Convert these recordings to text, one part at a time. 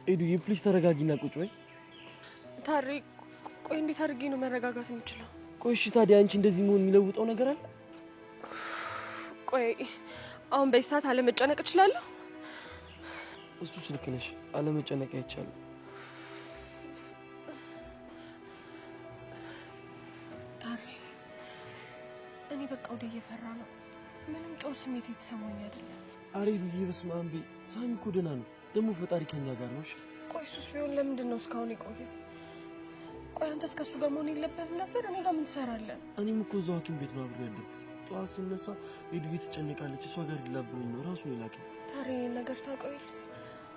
ኤዱዬ ፕሊዝ ተረጋጊና ቁጭ በይ። ታሪ ቆይ እንዴት አድርጌ ነው መረጋጋት የምችለው? ቆይ እሺ ታዲያ አንቺ እንደዚህ መሆን የሚለውጠው ነገር አለ? ቆይ አሁን በዚህ ሰዓት አለመጨነቅ እችላለሁ? እሱስ ልክ ነሽ፣ አለመጨነቅ አይቻልም። ታሪ እኔ በቃ ወደ እየፈራ ነው። ምንም ጥሩ ስሜት የተሰማኝ አይደለም። አሬ ኤዱዬ በስመ አብ በይ። ሳሚ እኮ ደህና ነው፣ ደግሞ ፈጣሪ ከኛ ጋር ነው። እሺ ቆይ እሱስ ቢሆን ለምንድን ነው እስካሁን የቆየው? ቆይ አንተስ ከሱ ጋር መሆን የለብህም ነበር? እኔ ጋር ምን ትሰራለህ? እኔም እኮ እዛው ሐኪም ቤት ነው አብሬ ያለሁት። ጠዋት ስነሳ ኤዱዬ ትጨነቃለች፣ እሷ ጋር ሊላብኝ ነው ራሱ የላከኝ። ታሪ ነገር ታውቀው የለ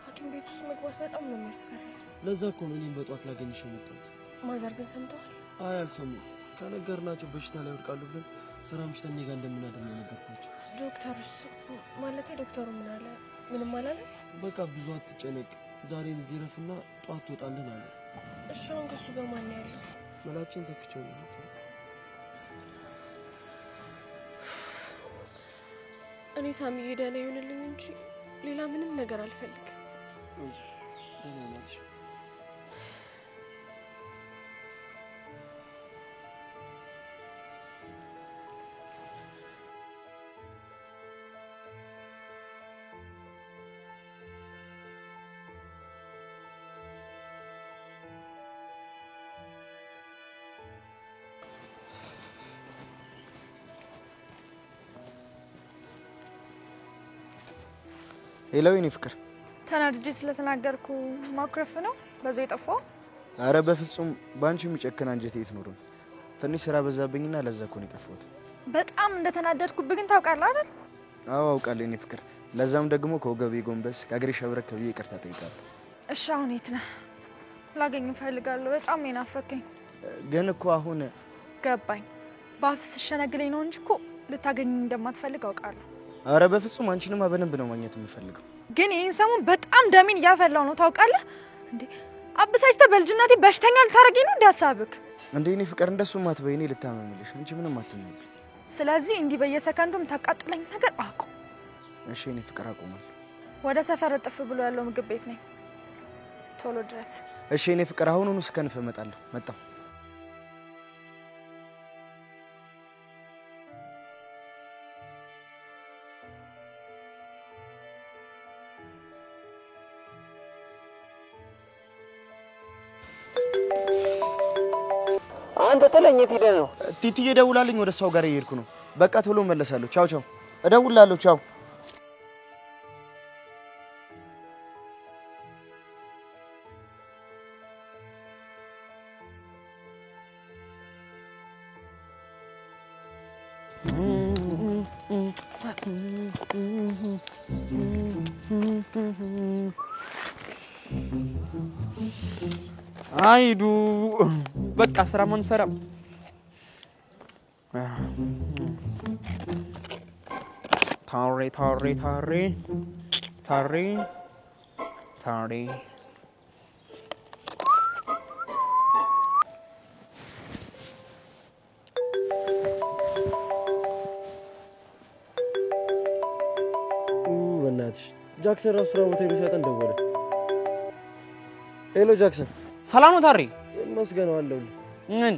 ሐኪም ቤት ውስጥ መግባት በጣም ነው የሚያስፈራው። ለዛ እኮ ነው እኔም በጠዋት ላገኝሽ የመጣሁት። ማዘር ግን ሰምተዋል? አይ አልሰሙም። ከነገርናቸው በሽታ ላይ ወድቃሉ ብለን ስራ ምሽት እኔ ጋር እንደምናደርግ ነገርኳቸው። ዶክተሩስ? ማለቴ ዶክተሩ ምን አለ? ምንም አላለ? በቃ ብዙ አትጨነቅ፣ ዛሬ እዚህ ረፍና ጠዋት ትወጣለን አለ። እሺ አሁን ከሱ ጋር ማን ያለው? መላችን ተክቸው ነው። እኔ ሳሚዬ ደህና ይሆንልኝ እንጂ ሌላ ምንም ነገር አልፈልግም። ደህና ነሽ? ሄሎ የኔ ፍቅር፣ ተናድጄ ስለተናገርኩ ማኩረፍ ነው በዛው የጠፋው? አረ በፍጹም ባንቺ የሚጨክን አንጀት የት ኖሮ። ትንሽ ስራ በዛብኝና ለዛ እኮ ነው የጠፋሁት። በጣም እንደተናደድኩብህ ግን ታውቃለህ አይደል? አዎ አውቃለሁ የኔ ፍቅር። ለዛም ደግሞ ከወገቤ ጎንበስ ከእግሬ ሸብረክ ብዬ ይቅርታ ጠይቃለሁ። እሺ አሁን የት ነህ? ላገኝ እፈልጋለሁ። በጣም ነው የናፈከኝ። ግን እኮ አሁን ገባኝ። በአፍስ ሸነግለኝ ነው እንጂ እኮ ልታገኘኝ እንደማትፈልግ አውቃለሁ። አረ በፍጹም አንቺንማ በደንብ ነው ማግኘት የምፈልገው። ግን ይህን ሰሞን በጣም ደሜን እያፈላው ነው ታውቃለህ እንዴ? አብሳጭተህ በልጅነቴ በሽተኛ ልታረገኝ ነው እንዴ ሀሳብክ? እንዴ እኔ ፍቅር እንደሱማ አትበይ፣ እኔ ልታመምልሽ፣ አንቺ ምንም አትነኝ። ስለዚህ እንዲህ በየሰከንዱም ታቃጥለኝ ነገር አቁም። እሺ እኔ ፍቅር አቁማለሁ። ወደ ሰፈር ጥፍ ብሎ ያለው ምግብ ቤት ነኝ፣ ቶሎ ድረስ። እሺ እኔ ፍቅር አሁኑኑ ስከንፍ እመጣለሁ። መጣሁ። አንተ ተለኝ የት ሄደህ ነው? ቲቲዬ ደውላልኝ ወደ እሷው ጋር እየሄድኩ ነው። በቃ ቶሎ እመለሳለሁ። ቻው ቻው። እደውላለሁ። ቻው። አይዱ በቃ ስራ ማን ሰራ? ታሬ ታሬ ታሬ ታሬ ታሬ በእናትሽ ጃክሰን ራሱ ስራ ቦታ ሄዶ ሲያጠን ደወለ። ሄሎ ጃክሰን። ሰላም ነው ታሬ? ይመስገን አለሁልህ። ምን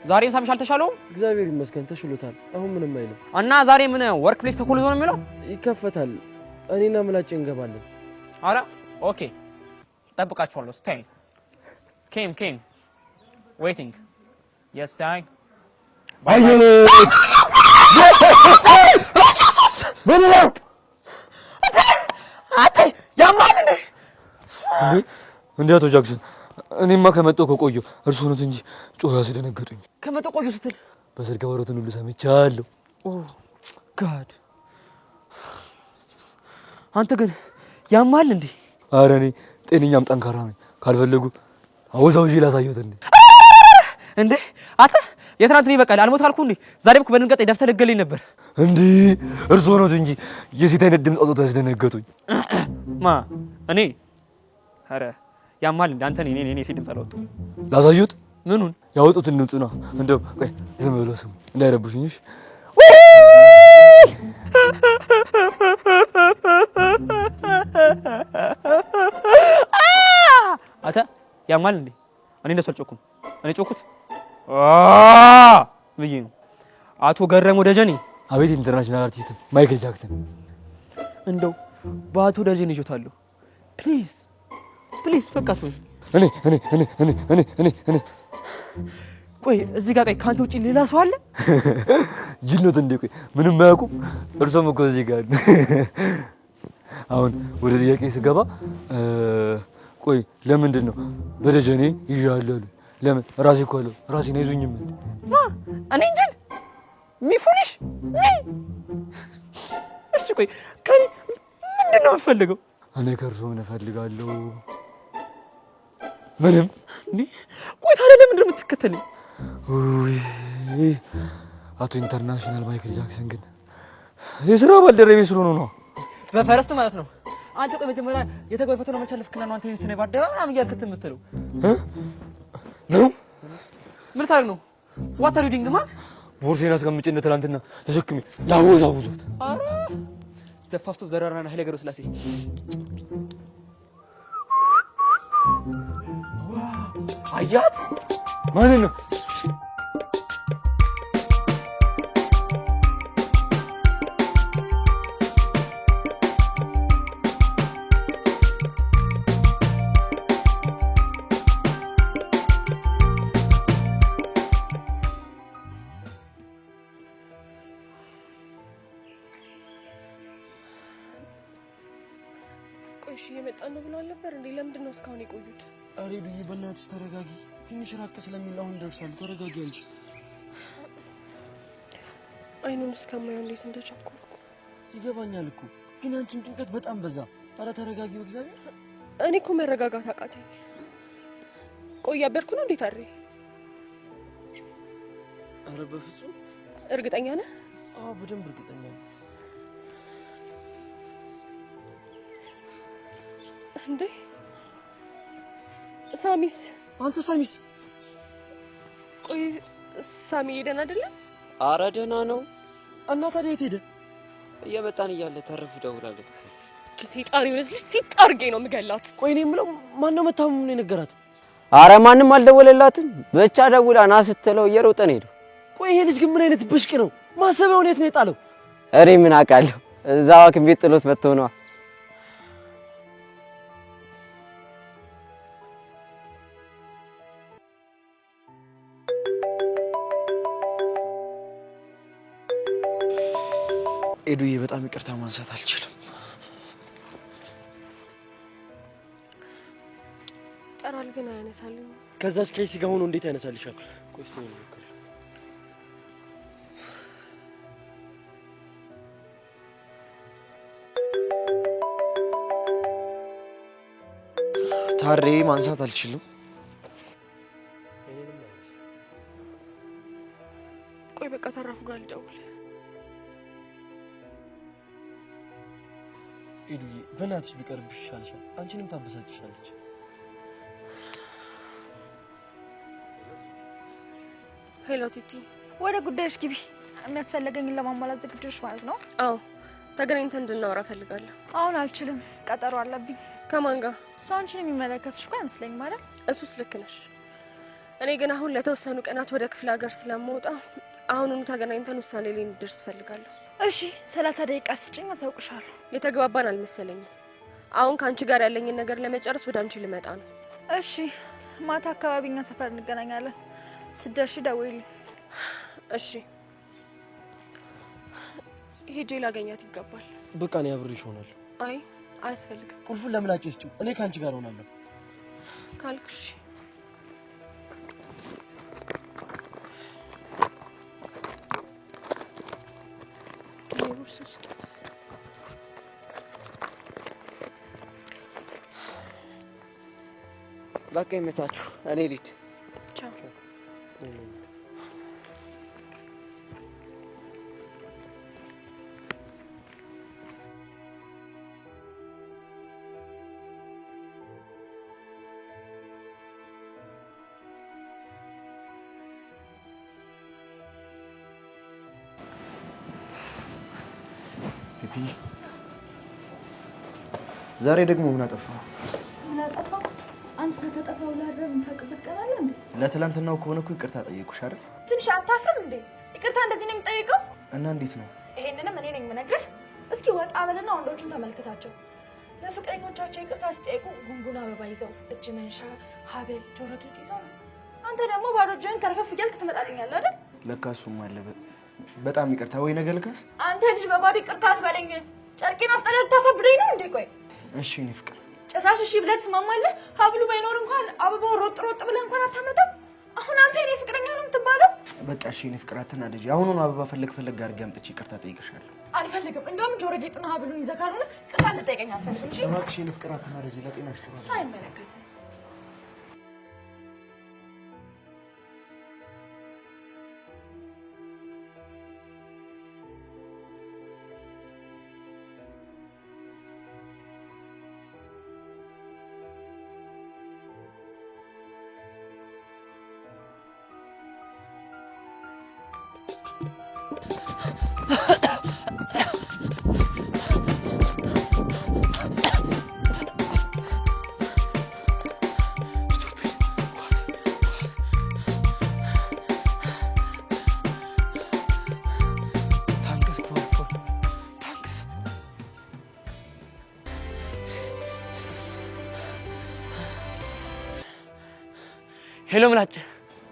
ዛሬም ሳምሽ አልተሻለውም? እግዚአብሔር ይመስገን ተሽሎታል። አሁን ምንም አይልም። እና ዛሬ ምን ወርክ ፕሌስ ተኮልዞ ነው የሚለው? ይከፈታል። እኔና ምላጭ እንገባለን። አረ ኦኬ፣ ጠብቃችኋለሁ። ስቴይ ኬም ዌቲንግ የስ አይ ባይ እንዴ አቶ ጃክሰን፣ እኔማ ከመጣሁ ከቆየሁ እርሶ ነው እንጂ ጮህ ያስደነገጡኝ። ከመጣሁ ቆየሁ ስትል በስልክ አወራሁትን ሁሉ ሰምቻለሁ። ኦ ጋድ፣ አንተ ግን ያማል እንዴ? ኧረ እኔ ጤነኛም ጠንካራ ነኝ። ካልፈለጉ አወዛውዤ ላሳየሁት እንዴ አንተ የትናንት በቃ አልሞት አልኩ እንዴ? ዛሬም እኮ በድንገት ደፍተህ ልትገለኝ ነበር እንዴ። እርሶ ነው እንጂ የሴት አይነት ድምፅ አውጥተው ያስደነገጡኝ። ማ እኔ? ኧረ ያማል እንዴ? አንተ እኔ ሴት ድምፅ አላወጣሁም። ላሳየሁት? ምኑን? ያወጡትን ድምፅ ነው። እንደው ቆይ ዝም ብሎ ስሙ እንዳይረብሹኝ። እሺ አታ ያማል እንዴ? እኔ እንደሱ አልጮኩም። እኔ ጮኩት ብዬ ነው። አቶ ገረመው ደጀኔ። አቤት ኢንተርናሽናል አርቲስት ማይክል ጃክሰን። እንደው በአቶ ደጀኔ ይጆታለሁ። ፕሊዝ ፕሊዝ በቃ ተወኝ። እኔ ቆይ እዚህ ጋር ካንተ ውጪ ሌላ ሰው አለ? ጅኖት እንዴ? ቆይ ምንም አያውቁም። እርሶም እኮ እዚህ ጋር አሁን ወደ ጥያቄ ስገባ ቆይ ለምንድን ነው በደጀኔ ይዣለሁ? ለምን ራሴ እኮ አለው ራሴን አይዞኝም እንዴ? እኔ እንጂ ሚፉንሽ እሺ ቆይ ከኔ ምንድን ነው የምትፈልገው? እኔ ከእርሶ ምን እፈልጋለሁ? ምንም። ቆይ ታዲያ ለምንድን ነው የምትከተለኝ? አቶ ኢንተርናሽናል ማይክል ጃክሰን ግን የሥራ ባልደረቤ ስለሆኑ ነው። በፈረስት ማለት ነው። አንተ ቆይ መጀመሪያ የተግባር ፈተና መቻለፍክና ነው አንተ ይሄን ባደባ ምናምን እያልክ የምትለው ነው? ምን ታደርግ ነው? ዋት አር ዩ ዶይንግ ማን? ቦርሴን አስቀምጬ እንደ ትናንትና ተሸክሜ ላወዛውዞት። ኧረ ዘፋስቶ ዘራራና ኃይለ ገብረ ስላሴ አያት ማን ነው? እሺ እየመጣን ነው ብሎ አልነበር እንዴ? ለምንድን ነው እስካሁን የቆዩት? ኧረ ዱዬ በእናትሽ ተረጋጊ። ትንሽ ራቅ ስለሚል አሁን ደርሳሉ። ተረጋጊ አንቺ። አይኑን እስከማየው እንዴት እንደቸኮልኩ ይገባኛል እኮ ግን አንቺም ጭንቀት በጣም በዛ። ኧረ ተረጋጊ በእግዚአብሔር። እኔ እኮ መረጋጋት አቃተኝ። ቆይ ያበርኩ ነው እንዴት አድሬ? ኧረ በፍጹም። እርግጠኛ ነህ? አዎ በደንብ እርግጠኛ ነኝ። እንዴ ሳሚስ? አንተ ሳሚስ? ቆይ ሳሚ ሄደን አይደለም? አረ ደህና ነው። እና ታዲያ የት ሄደ? እየመጣን እያለ ተረፉ ደውላለች። ሰይጣን የሆነች ልጅ ሲጣርጌ ነው የምገላት። ቆይ እኔ የምለው ማነው መታመሙን የነገራት? አረ ማንም አልደወለላትም። ብቻ ደውላ ና ስትለው እየሮጠ ነው ሄደው። ቆይ ይሄ ልጅ ግን ምን አይነት ብሽቅ ነው? ማሰቢያውን የት ነው የጣለው? እኔ ምን አውቃለሁ? እዛው ሐኪም ቤት ጥሎት መጥቶ ነው። ኤዱዬ በጣም ይቅርታ ማንሳት አልችልም። ጠራል ግን አያነሳልኝ። ከዛች ከይሲ ጋር ሆኖ እንዴት ያነሳልሻል? ቆይ እስቲ ነው ታሬ ማንሳት አልችልም። ቆይ በቃ ተረፉ ጋር ልደውል። ኤዱዬ በእናትሽ ቢቀርብሽ ይሻልሻል። አንቺንም ታበሳጭሻለች። ሄሎ ቲቲ። ወደ ጉዳይሽ ግቢ። የሚያስፈልገኝን ለማሟላት ዝግጁ ነሽ ማለት ነው? አዎ ተገናኝተን እንድናወራ ፈልጋለሁ። አሁን አልችልም፣ ቀጠሮ አለብኝ። ከማን ጋር? እሱ አንቺን የሚመለከትሽ እኮ አይመስለኝም አይደል? እሱስ ልክ ነሽ። እኔ ግን አሁን ለተወሰኑ ቀናት ወደ ክፍለ ሀገር ስለምወጣ አሁኑኑ ተገናኝተን ውሳኔ ላይ እንድደርስ ፈልጋለሁ። እሺ 30 ደቂቃ ስጭኝ፣ አሳውቅሻለሁ። የተግባባን አልመሰለኝም። አሁን ከአንቺ ጋር ያለኝን ነገር ለመጨረስ ወደ አንቺ ልመጣ ነው። እሺ ማታ አካባቢ እኛ ሰፈር እንገናኛለን። ስትደርሺ ደውይልኝ። እሺ ሄጄ ላገኛት ይገባል። በቃ እኔ አብሬሽ እሆናለሁ። አይ አያስፈልግም። ቁልፉን ለምላጭ እስጪው፣ እኔ ከአንቺ ጋር እሆናለሁ ካልክሽ። በቃ ይመታችሁ። እኔ ልሂድ። ቻው። ዛሬ ደግሞ ምን አጠፋ? ምን አጠፋ? አንተ ተጠፋው ላድረም ታውቅበት ቀን አለ እንዴ? ለትላንትናው ከሆነ እኮ ይቅርታ ጠየቁሽ አይደል? ትንሽ አታፍርም እንዴ? ይቅርታ እንደዚህ ነው የሚጠይቀው? እና እንዴት ነው? ይሄንንም እኔ ነኝ የምነግርህ። እስኪ ወጣ በልና ወንዶቹን ተመልከታቸው። ለፍቅረኞቻቸው ይቅርታ ሲጠይቁ ጉንጉን አበባ ይዘው እጅ መንሻ፣ ሀብል፣ ጆሮ ጌጥ ይዘው ነው። አንተ ደግሞ ባዶ እጅህን ከርፈፍ እያልክ ትመጣልኛለህ አይደል? ለካ እሱም አለ። በጣም ይቅርታ። ወይ ነገ ልካስ? አንተ ልጅ በባዶ ይቅርታ አትበለኝ። ጨርቄን አስጠለል ታሳብደኝ ነው እንዴ? ቆይ እሺ እኔ ፍቅር ጭራሽ እሺ ብለህ ትስማማለህ? ሀብሉ ባይኖር እንኳን አበባው ሮጥ ሮጥ ብለህ እንኳን አታመጣም። አሁን አንተ የኔ ፍቅረኛ ነው የምትባለው? በቃ እሺ እኔ ፍቅር አትናደጂ። አሁኑኑ አበባ ፈለግ አድርጌ አምጥቼ ይቅርታ ጠይቅሻለሁ። አልፈልግም። እንደውም ጆሮ ጌጥና ሀብሉን ይዘህ ካልሆነ ይቅርታ እንድጠይቀኝ አልፈልግም። እሺ እባክሽ እኔ ፍቅር አትናደጂ። ለጤናሽ ጥሩ እሱ አይመለከትም። ሄሎ ምላጭ፣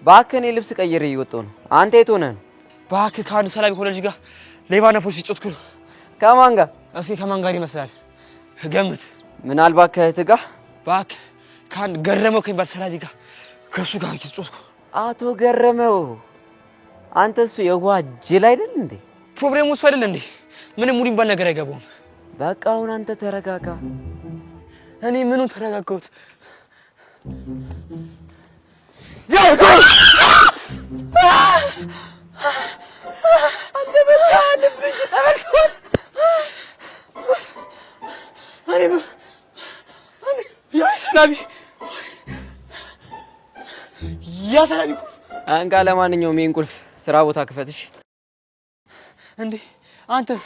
እባክህ እኔ ልብስ ቀይሬ እየወጣሁ ነው። አንተ የት ሆነህ ነው? እባክህ ከአንድ ሰላቢ ከሆነ ልጅ ጋር ሌባ ነፎስ ሲጮትኩ ነው። ከማን ጋር? እስኪ ከማን ጋር ይመስላል? ገምት። ምናልባት ከእህትህ ጋር? እባክህ ከአንድ ገረመው ከሚባል ሰላቢ ጋር ከእሱ ጋር እየተጮትኩ። አቶ ገረመው፣ አንተ እሱ የዋህ ጅል አይደል እንዴ? ፕሮብሌሙ እሱ አይደል እንዴ? ምንም ሙሉ የሚባል ነገር አይገባውም። በቃ አሁን አንተ ተረጋጋ። እኔ ምኑን ተረጋጋሁት? አንተ በቃ ልብሽ ተመልክቷል። ያ ሰላቢ አንቃ። ለማንኛውም ይሄን ቁልፍ ስራ ቦታ ክፈትሽ። እንዴ አንተስ?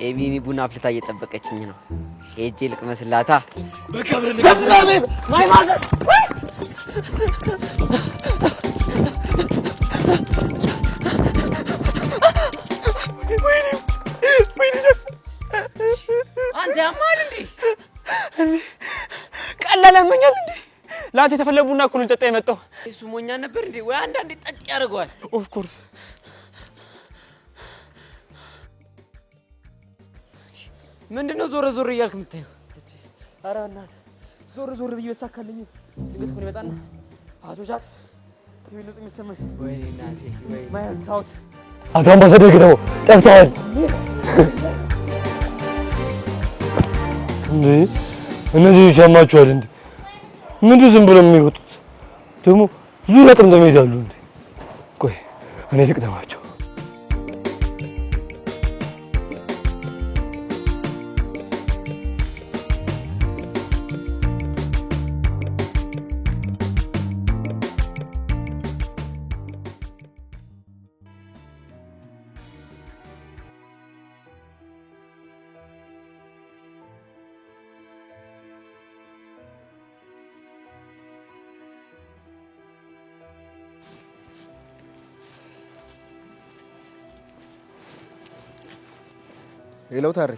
ኤቢኒ ቡና አፍልታ እየጠበቀችኝ ነው። ሄጄ ልቅመስላታ። በከብር ልቀዝራሜ ማይ ማዘር አንተ ያማል እንዴ? ቀላል ያመኛል እንዴ? ላንተ የተፈለገ ቡና እኮ ነው ልጠጣ የመጣው። እሱ ሞኛ ነበር እንዴ? ወይ አንዳንዴ ጠጥ ያደርገዋል። ኦፍ ኮርስ። ምንድነው ዞር ዞር እያልክ የምታየው? ኧረ እናትህ ዞር ዞር ብዬ ተሳካልኝ። ድንገት እኮ ይመጣና አቶ ጃክስ ይሉት የሚሰማኝ ወይ እናቴ ወይ ማይ ታውት አቶ አምባሳደር ግደው ጠፍተዋል እንዴ? እነዚህ ይሰማችኋል እንዴ? ምንድን ዝም ብለው የሚወጡት ደግሞ ዙሪያ ጥምጥም ይዛሉ እንዴ? ቆይ እኔ ልቅደማቸው። ሄሎ ታሬ፣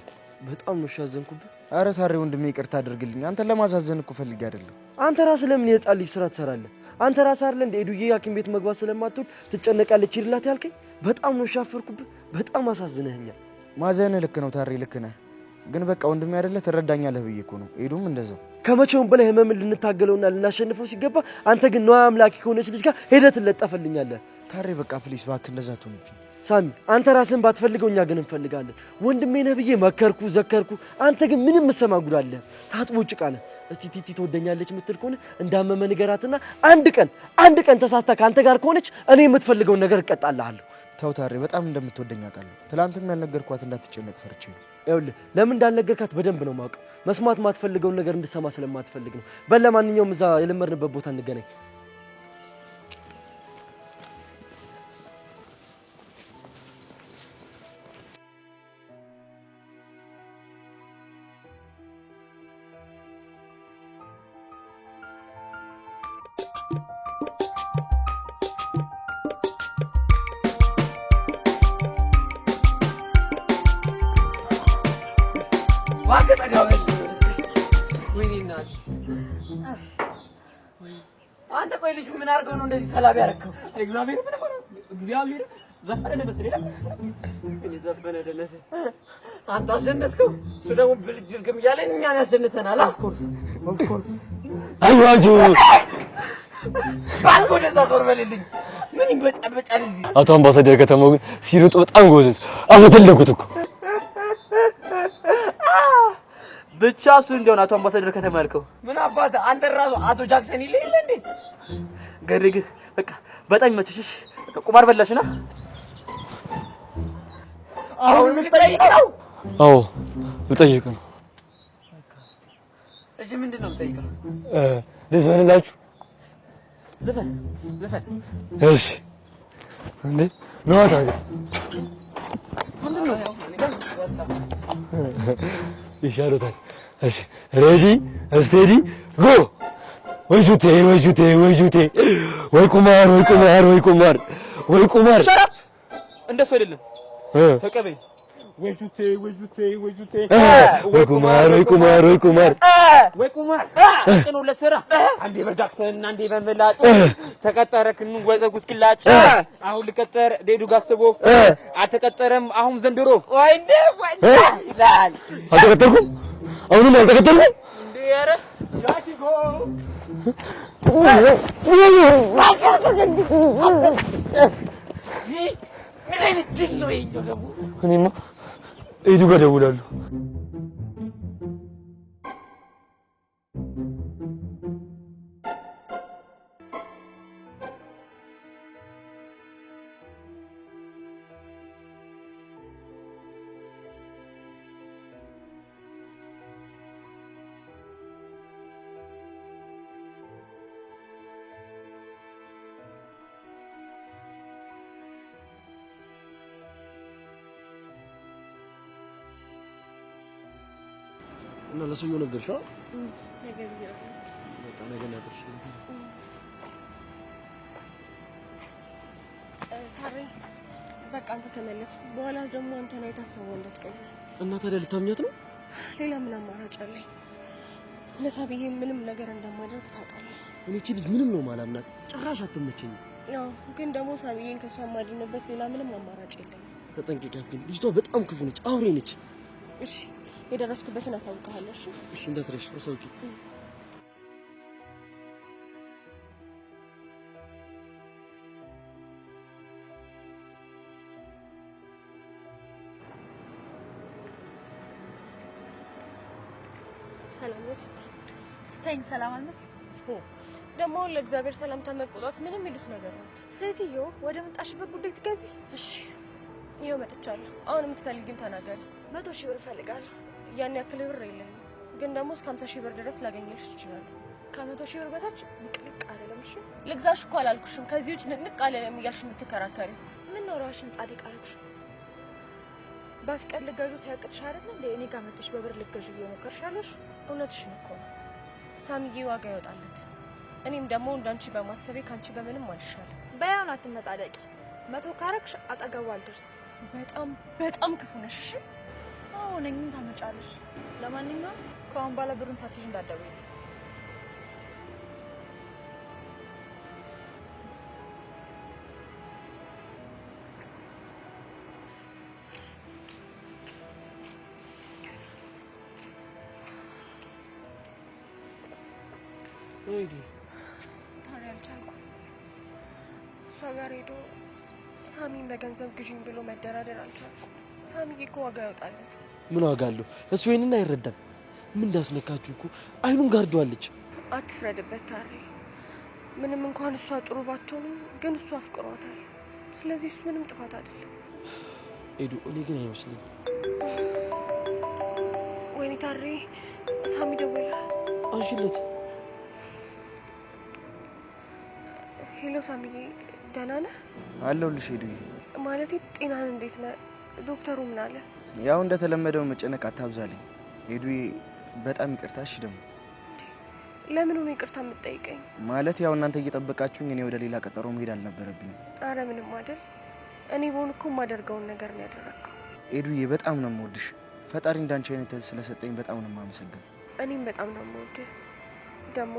በጣም ነው ያዘንኩብህ። አረ ታሬ ወንድሜ ይቅርታ አድርግልኝ። አንተን ለማሳዘን እኮ ፈልጌ አይደለም። አንተ ራስህ ለምን የህፃን ልጅ ስራ ትሰራለህ? አንተ ራስህ አይደል እንደ ኤዱዬ ሐኪም ቤት መግባት ስለማትወድ ትጨነቃለች ይልላት ያልከኝ? በጣም ነው ያፈርኩብህ። በጣም አሳዝነኸኛል። ማዘንህ ልክ ነው ታሬ፣ ልክ ነህ። ግን በቃ ወንድሜ አይደለ ትረዳኛለህ ብዬ እኮ ነው። ኤዱም እንደዛው። ከመቼውም በላይ ህመምን ልንታገለውና ልናሸንፈው ሲገባ አንተ ግን ነዋ አምላኪ ከሆነች ልጅ ጋር ሄደህ ትለጠፈልኛለህ። ታሬ በቃ ፕሊስ እባክህ እንደዛ ትሆንብኝ። ሳሚ አንተ ራስህን ባትፈልገው እኛ ግን እንፈልጋለን። ወንድሜ ነህ ብዬ መከርኩ ዘከርኩ፣ አንተ ግን ምንም የምትሰማጉዳለህ። ታጥቦ ጭቃ ነህ። እስቲ ቲቲ ትወደኛለች የምትል ከሆነ እንዳመመ ንገራትና አንድ ቀን ተሳስታ ከአንተ ጋር ከሆነች እኔ የምትፈልገውን ነገር እቀጣልሃለሁ። ተው ታሬ፣ በጣም እንደምትወደኝ አውቃለሁ። ትላንትም ያልነገርኳት እንዳትጨነቅ ፈርቼ ነው። ይኸውልህ ለምን እንዳልነገርካት በደንብ ነው የማውቀው። መስማት ማትፈልገውን ነገር እንድሰማ ስለማትፈልግ ነው። ለማንኛውም እዛ የለመድንበት ቦታ እንገናኝ። እባክህ ጠጋ በል። ወይኔ እናቴ አንተ ቆይ ልጁ ምን አድርገው ነው እንደዚህ ሰላም ያደረከው? እግዚአብሔር ምን ማለት እግዚአብሔር ዘፈነ ደረሰ ይላል። እኔ ዘፈነ ደረሰ አንተ አስደነስከው፣ እሱ ደግሞ ብልጅልግም እያለ እኛን ያስደንሰናል። ኦፍ ኮርስ አይዋጁ ባልኮ ደዛ ዞር በልልኝ። ምን ይበጫበጫል እዚህ? አቶ አምባሳደር ከተማው ግን ሲሩጥ በጣም ጎበዝ። አፈተለኩት እኮ ብቻ እሱ እንደሆነ አቶ አምባሳደር ከተማ ያልከው ምን አባተ አንተ ራሱ አቶ ጃክሰን ይለኝ እንዴ? ገርግ በቃ በጣም መቸሽሽ ቁማር በላሽና አሁን ምን ጠይቀው? አዎ ልጠይቅ ነው። እሺ ምንድን ነው የምጠይቀው? ልዘፍንላችሁ? ዘፈን እሺ እንዴ ነው ታዲያ ይሻሉታል። እሺ ሬዲ ስቴዲ ጎ። ወይ ጁቴ ወይ ቁማር እንደሱ አይደለም ተቀበይ። ወይ ጁቴ ወይ ቁማር ጥኑ ለስራ አንዴ በጃክሰን አንዴ በመላጭ ተቀጠረ ክኑ ወዘጉ እስኪላጭ አሁን ልቀጠር ዴዱ ጋስቦ አልተቀጠረም አሁን ዘንድሮ ወይኔ ይላል። አልተቀጠርኩም አሁንም አልተቀጠርኩም እንዴ ኧረ ጃኪጎ ምን አይነት ጅል ነው ይሄኛው ደግሞ? እኔማ ኤዱ ጋር ደውላለሁ። እና ለሰውየው ነገርሽ? ነገር ይያው በቃ ነገር ነገርሽ። ታሪ በቃ አንተ ተመለስ። በኋላ ደግሞ አንተ ነው የታሰበው እንዳትቀይር። እና ታዲያ ልታምኛት ነው? ሌላ ምን አማራጭ አለኝ? ለሳብዬ ምንም ነገር እንደማደርግ ታውቃለህ። እኔ እቺ ልጅ ምንም ነው ማላምናት፣ ጭራሽ አትመቸኝም። ያው ግን ደግሞ ሳብዬን ከሷ ማድነበት ሌላ ምንም አማራጭ የለኝም። ተጠንቀቂያት ግን ልጅቷ በጣም ክፉ ነች፣ አውሬ ነች። እሺ የደረስኩበትን አሳውቅሃለሁ። እሺ እንዳትረሽ አሳውቂ። ሰላም ነው ስታይኝ ሰላም አልመስል ደግሞ ለእግዚአብሔር ሰላምታ መቆጣት ምንም ይሉት ነገር ነው። ሴትዮ ወደ መጣሽበት ጉዳይ ትገቢ። እሺ ይኸው መጥቻለሁ። አሁን የምትፈልጊውን ተናገሪ። 100 ሺህ ብር እፈልጋለሁ። ያን ያክል ብር የለኝም፣ ግን ደግሞ እስከ 50 ሺህ ብር ድረስ ላገኝልሽ እችላለሁ። ከ100 ሺህ ብር በታች ንቅንቅ አልልም። እሺ ልግዛሽ እኮ አላልኩሽም። ከዚህ ውጭ ንቅንቅ አልልም እያልሽ የምትከራከሪ ምን ነው ራስሽን ጻድቅ አደረግሽ? በፍቅር ልገዡ ሲያቅትሽ አይደል እንዴ እኔ ጋር መጥተሽ በብር ልገዡ እየሞከርሽ ያለሽ? እውነትሽን እኮ ነው ሳሚዬ፣ ዋጋ ይወጣለት። እኔም ደግሞ እንዳንቺ በማሰቤ ካንቺ በምንም አልሻለም። በያውን አትመጻደቂ። 100 ካረግሽ አጠገቡ አልደርስ። በጣም ክፉ ነሽ። እሺ አዎ ነኝ። ምን ታመጫለሽ? ለማንኛውም ከአሁን በኋላ ብሩን ሳትይዥ እንዳትደውይ። ወይኔ ታዲያ አልቻልኩም። እሷ ጋር ሄዶ ሳሚን በገንዘብ ግዢኝ ብሎ መደራደር አልቻልኩም። ሳሚዬ እኮ ዋጋ ያወጣለት። ምን ዋጋ አለው? እሱ ይሄንን አይረዳም። ምን እንዳስነካችሁ እኮ አይኑን ጋርዷለች። አትፍረድበት ታሪ። ምንም እንኳን እሷ ጥሩ ባትሆንም ግን እሱ አፍቅሯታል። ስለዚህ እሱ ምንም ጥፋት አይደለም። ኤዱ እኔ ግን አይመስለኝም። ወይኔ ታሪ፣ ሳሚ ደወለ። አንሺለት። ሄሎ ሳሚዬ፣ ደህና ነህ? አለሁልሽ ኤዱዬ። ማለቴ ጤናህን እንዴት ነህ? ዶክተሩ ምን አለ? ያው እንደተለመደው መጨነቅ አታብዛልኝ ኤዱዬ። በጣም ይቅርታ። እሺ ደግሞ ለምን ነው ይቅርታ የምትጠይቀኝ? ማለት ያው እናንተ እየጠበቃችሁኝ እኔ ወደ ሌላ ቀጠሮ መሄድ አልነበረብኝም። አረ ምንም አይደል። እኔ በሆን እኮ የማደርገውን ነገር ነው ያደረግከው። ኤዱዬ በጣም ነው የምወድሽ። ፈጣሪ እንዳንቺ አይነት ስለሰጠኝ በጣም ነው የማመሰግነው። እኔም በጣም ነው የምወድህ። ደግሞ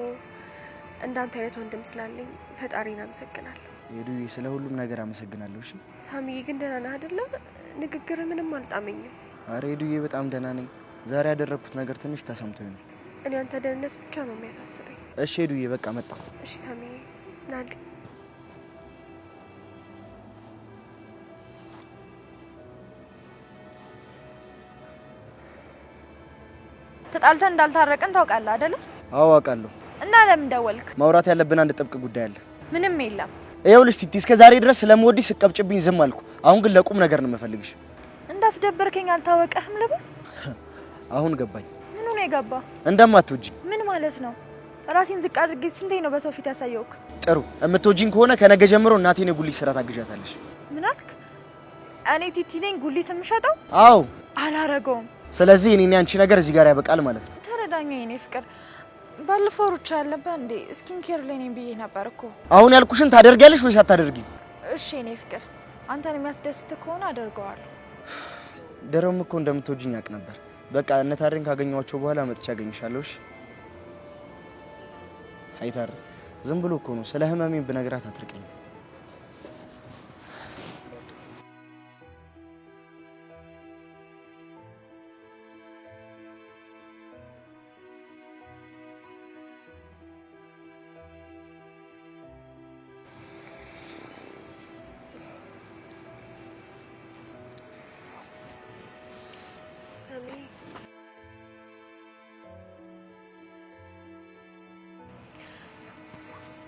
እንዳንተ አይነት ወንድም ስላለኝ ፈጣሪን አመሰግናለሁ። ሄዱዬ ስለ ሁሉም ነገር አመሰግናለሁ። እሺ ሳሚዬ ግን ደህና ነህ አይደለ? ንግግር ምንም አልጣመኝም። አረ ሄዱዬ በጣም ደህና ነኝ። ዛሬ ያደረኩት ነገር ትንሽ ተሰምቶኝ ነው። እኔ አንተ ደህንነት ብቻ ነው የሚያሳስበኝ። እሺ ሄዱዬ በቃ መጣ። እሺ ሳሚዬ ናልኝ። ተጣልተን እንዳልታረቅን ታውቃለህ አይደለ? አዎ አውቃለሁ። እና ለምን ደወልክ? ማውራት ያለብን አንድ ጥብቅ ጉዳይ አለ። ምንም የለም። ይኸውልሽ ቲቲ እስከ ዛሬ ድረስ ስለምወድሽ ስቀብጭብኝ ዝም አልኩ። አሁን ግን ለቁም ነገር ነው የምፈልግሽ። እንዳስደበርከኝ አልታወቀህም ልበል? አሁን ገባኝ። ምኑ ነው የገባ? እንደማትወጂኝ። ምን ማለት ነው? ራሴን ዝቅ አድርጌ ስንቴ ነው በሰው ፊት ያሳየውክ? ጥሩ የምትወጂኝ ከሆነ ከነገ ጀምሮ እናቴን የጉሊት ስራ ታግዣታለሽ። ምን አልክ? እኔ ቲቲ ነኝ ጉሊት የምሸጠው? አዎ። አላረገውም። ስለዚህ እኔና አንቺ ነገር እዚህ ጋር ያበቃል ማለት ነው። ተረዳኝ የኔ ፍቅር። ባለፈው ሩቻ ያለበት እንዴ ስኪን ኬር ላይ ነኝ ብዬ ነበር እኮ። አሁን ያልኩሽን ታደርጊያለሽ ወይስ አታደርጊ? እሺ የኔ ፍቅር፣ አንተን የሚያስደስት ከሆነ አደርገዋለሁ። ደረም እኮ እንደምትወጂኝ ያውቅ ነበር። በቃ እነ ታሪን ካገኘኋቸው በኋላ መጥቻ አገኝሻለሁ። እሺ አይታር ዝም ብሎ እኮ ነው። ስለ ህመሜን ብነግራት አትርቀኝ። ሳሚ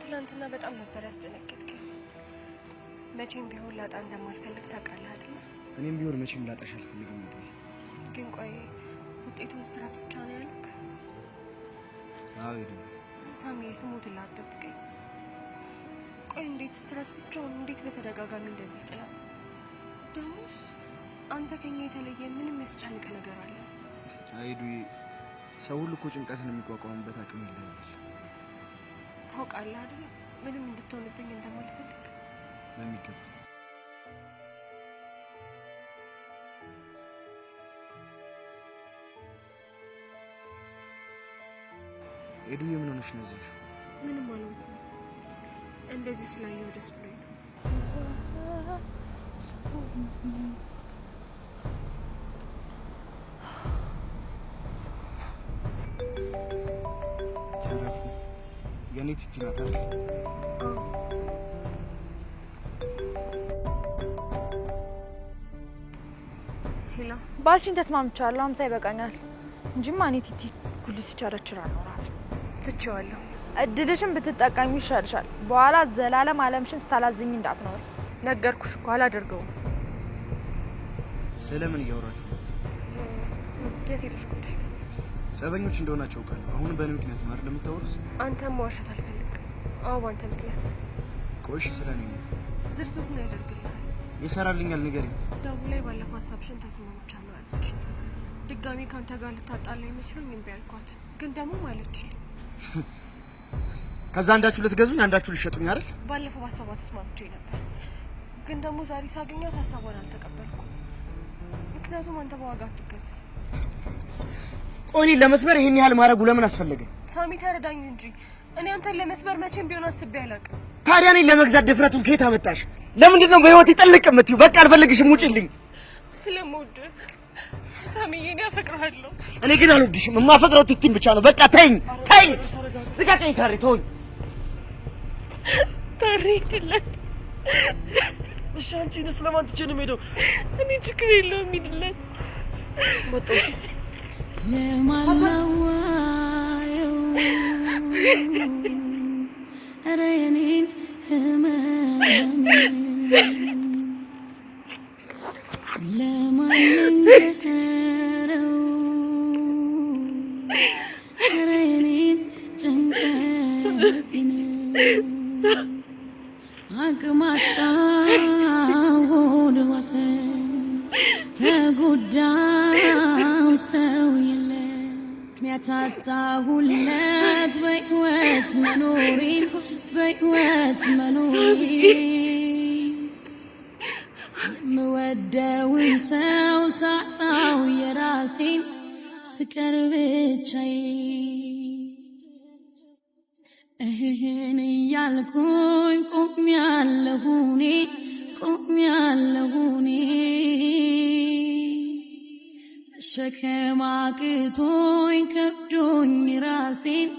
ትናንትና በጣም ነበር ያስደነገጥከኝ። መቼም ቢሆን ላጣ እንደማልፈልግ ታውቃለህ አይደል? እኔም ቢሆን መቼም ላጣሽ አልፈልግም። ግን ቆይ ውጤቱን ስትረስ ብቻ ነው ያልክ? አዎ ይሄ ሳሚ ስሞትን ላትጠብቀኝ። ቆይ እንዴት ስትረስ ብቻውን እንዴት በተደጋጋሚ እንደዚህ ይጥላል? ደሞስ አንተ ከኛ የተለየ ምንም ያስጨንቅ ነገር አለ? አይዱ ሰው ሁሉ እኮ ጭንቀትን የሚቋቋምበት አቅም የለውም። ታውቃለህ አይደል? ምንም እንድትሆንብኝ እንደማልፈልግ በሚገባ። ኤዱ ምን ሆነሽ ነው እዚህ? ምንም አልሆንኩም። እንደዚህ ስላየው ደስ ብሎኝ ነው። ተረፉ የኔ ቲቲ ናት አይደል? ሄላ ባልሽኝ ተስማምቻለሁ። 50 ይበቃኛል እንጂማ እኔ ቲቲ ጉሊት ሲቸረችር አልኖራትም። ትቼዋለሁ። እድልሽን ብትጠቀሚ ይሻልሻል። በኋላ ዘላለም አለምሽን ስታላዝኝ እንዳትኖር። ነገርኩሽ እኮ አላደርገውም። ስለምን እያወራችሁ? የሴቶች ጉዳይ ጸበኞች እንደሆናቸው ቃል አሁን በእኔ ምክንያት ነው አይደል የምታወሩት? አንተም መዋሸት አልፈልግም። አዎ አንተ ምክንያት። ቆይሽ ስለኔ ዝርዝሩን ያደርግልሃል። ይሰራልኛል። ንገሪኝ። ደቡ ላይ ባለፈው ሀሳብሽን ተስማምቻለሁ አለች። ድጋሚ ካንተ ጋር ልታጣላ ይመስሉኝ እምቢ አልኳት። ግን ደግሞ ማለችልኝ። ከዛ አንዳችሁ ልትገዙኝ አንዳችሁ ልትሸጡኝ አይደል? ባለፈው ሀሳቧ ተስማምቼ ነበር። ግን ደግሞ ዛሬ ሳገኛት ሀሳቧን አልተቀበልኩም። ምክንያቱም አንተ በዋጋ አትገዛ። ቆይ ለመስበር ይሄን ያህል ማድረጉ ለምን አስፈለገ? ሳሚ ተረዳኝ እንጂ እኔ አንተን ለመስበር መቼም ቢሆን አስቤ አላውቅም። ታዲያ እኔን ለመግዛት ድፍረቱን ከየት አመጣሽ? ለምንድን ነው በህይወት ይጠልቅ የምትይው? በቃ አልፈልግሽም፣ ውጪልኝ። ስለምወድህ ሳሚዬ፣ እኔ አፈቅርሃለሁ። እኔ ግን አልወድሽም። የማፈቅረው ቲቲን ብቻ ነው። በቃ ተይኝ፣ ተይኝ፣ ልቀቀኝ። ታሪ ተወኝ። ታሪ ሂድለት። እሺ አንቺንስ ለማን ትቼ ነው የምሄደው? እኔ ችግር የለውም ሂድለት። መጣሁ። ለማላዋየው ኧረ የኔን ህመም ለማልንገረው ኧረ የኔን ጭንቀቴን አቅም አጣሁ ወሰን ተጎዳው ሰው የለ ምክንያት አጣሁለት በሕይወት መኖሬን በሕይወት መኖሬን ምወደውን ሰው ሳጣው የራሴ ስቀር ብቻዬን እህን እያልኩኝ ቆሜያለሁ እኔ መሸከም አቅቶኝ ከብዶኝ ራሴን